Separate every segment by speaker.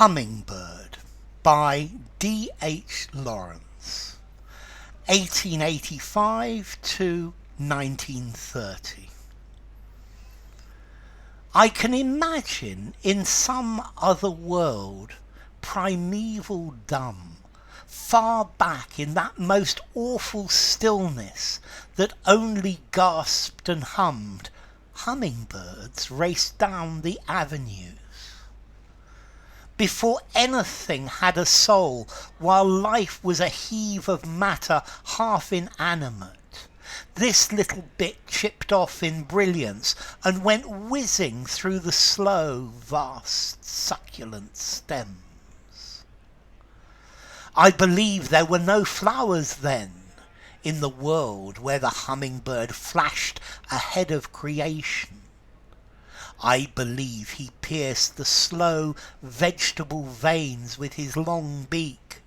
Speaker 1: Hummingbird by D.H. Lawrence, 1885 to 1930. I can imagine in some other world, primeval-dumb, far back in that most awful stillness that only gasped and hummed, hummingbirds raced down the avenues. Before anything had a soul, while life was a heave of matter half inanimate, this little bit chipped off in brilliance and went whizzing through the slow, vast, succulent stems. I believe there were no flowers then in the world where the hummingbird flashed ahead of creation. I believe he pierced the slow vegetable veins with his long beak.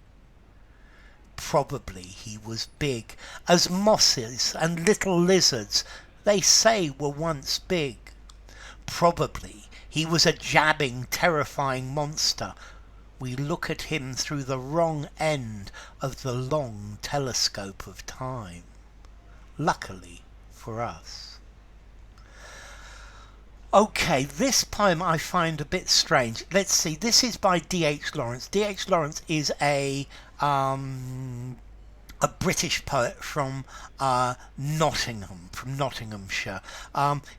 Speaker 1: Probably he was big as mosses and little lizards they say were once big. Probably he was a jabbing, terrifying monster. We look at him through the wrong end of the long telescope of time. Luckily for us. Okay, this poem I find a bit strange. Let's see, this is by D.H. Lawrence. D.H. Lawrence is a British poet from Nottingham, from Nottinghamshire.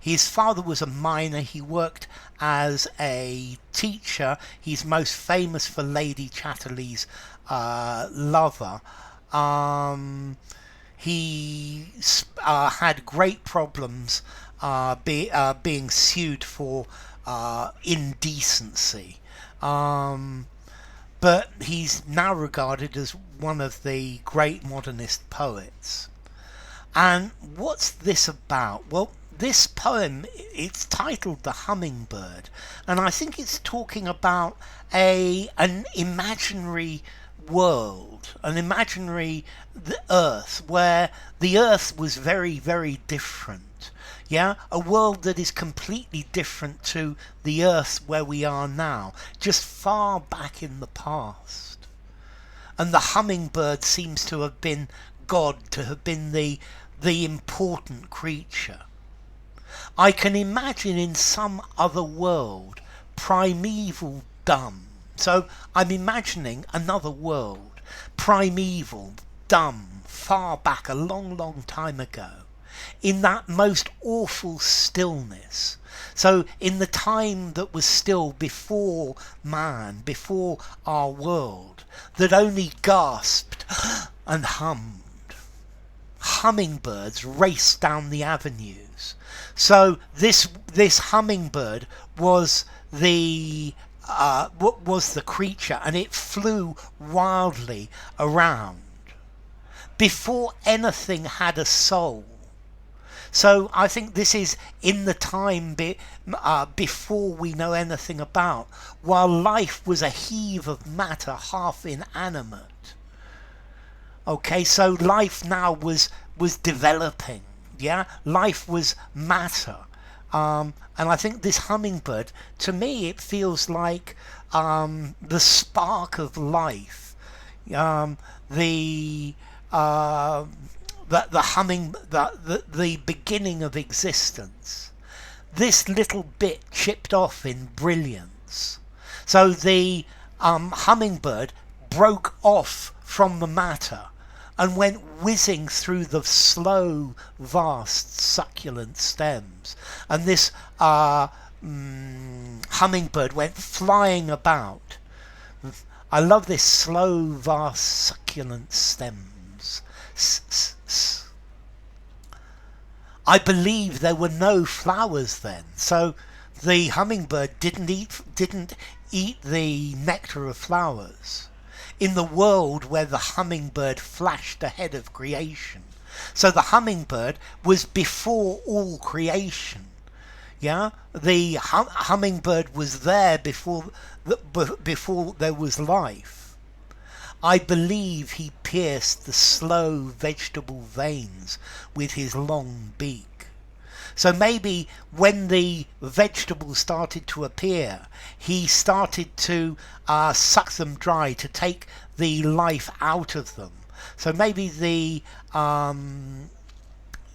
Speaker 1: His father was a miner. He worked as a teacher. He's most famous for Lady Chatterley's lover. He had great problems being sued for indecency. But he's now regarded as one of the great modernist poets. And what's this about? Well, this poem, it's titled The Hummingbird, and I think it's talking about an imaginary world, an imaginary earth, where the earth was very, very different. Yeah, a world that is completely different to the earth where we are now, just far back in the past. And the hummingbird seems to have been God, to have been the important creature. I can imagine in some other world, primeval-dumb. So I'm imagining another world, primeval, dumb, far back, a long, long time ago, in that most awful stillness. So in the time that was still before man, before our world, that only gasped and hummed. Hummingbirds raced down the avenues. So this hummingbird was the creature, and it flew wildly around before anything had a soul. So I think this is in the time before we know anything about, while life was a heave of matter half inanimate. Okay, so life now was developing, yeah? Life was matter. And I think this hummingbird, to me, it feels like the spark of life, the beginning of existence. This little bit chipped off in brilliance. So the hummingbird broke off from the matter and went whizzing through the slow, vast, succulent stems. And this hummingbird went flying about. I love this slow, vast, succulent stems. I believe there were no flowers then, so the hummingbird didn't eat the nectar of flowers in the world where the hummingbird flashed ahead of creation. So the hummingbird was before all creation. Yeah, the hummingbird was there before there was life. I believe he pierced the slow vegetable veins with his long beak. So maybe when the vegetables started to appear, he started to suck them dry to take the life out of them. So maybe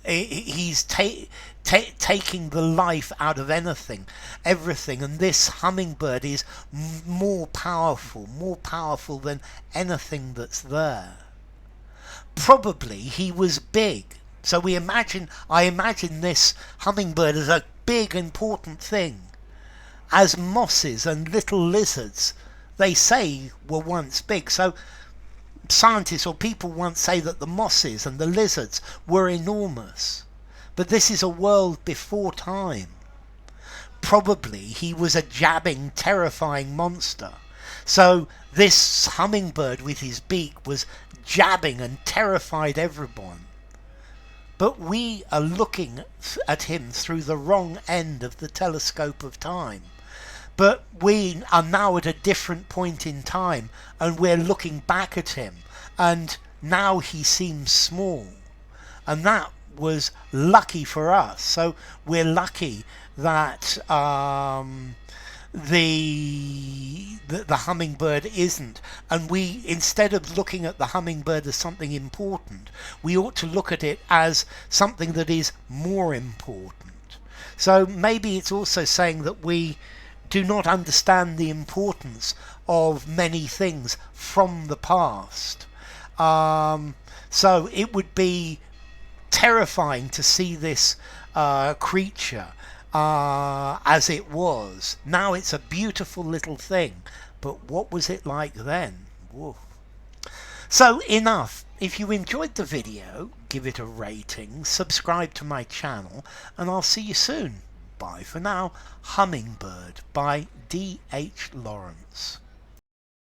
Speaker 1: he's taking the life out of everything, and this hummingbird is more powerful than anything that's there. Probably he was big. So I imagine this hummingbird as a big important thing. As mosses and little lizards, they say, were once big. So scientists or people once say that the mosses and the lizards were enormous. But this is a world before time. Probably he was a jabbing, terrifying monster. So this hummingbird with his beak was jabbing and terrified everyone. But we are looking at him through the wrong end of the telescope of time. But we are now at a different point in time, and we're looking back at him, and now he seems small. And that was lucky for us. So we're lucky that the hummingbird isn't, and we, instead of looking at the hummingbird as something important, we ought to look at it as something that is more important. So maybe it's also saying that we do not understand the importance of many things from the past. So it would be terrifying to see this creature as it was. Now it's a beautiful little thing, but what was it like then? Whoa. So enough. If you enjoyed the video, give it a rating, subscribe to my channel, and I'll see you soon. Bye for now. Hummingbird by D.H. Lawrence.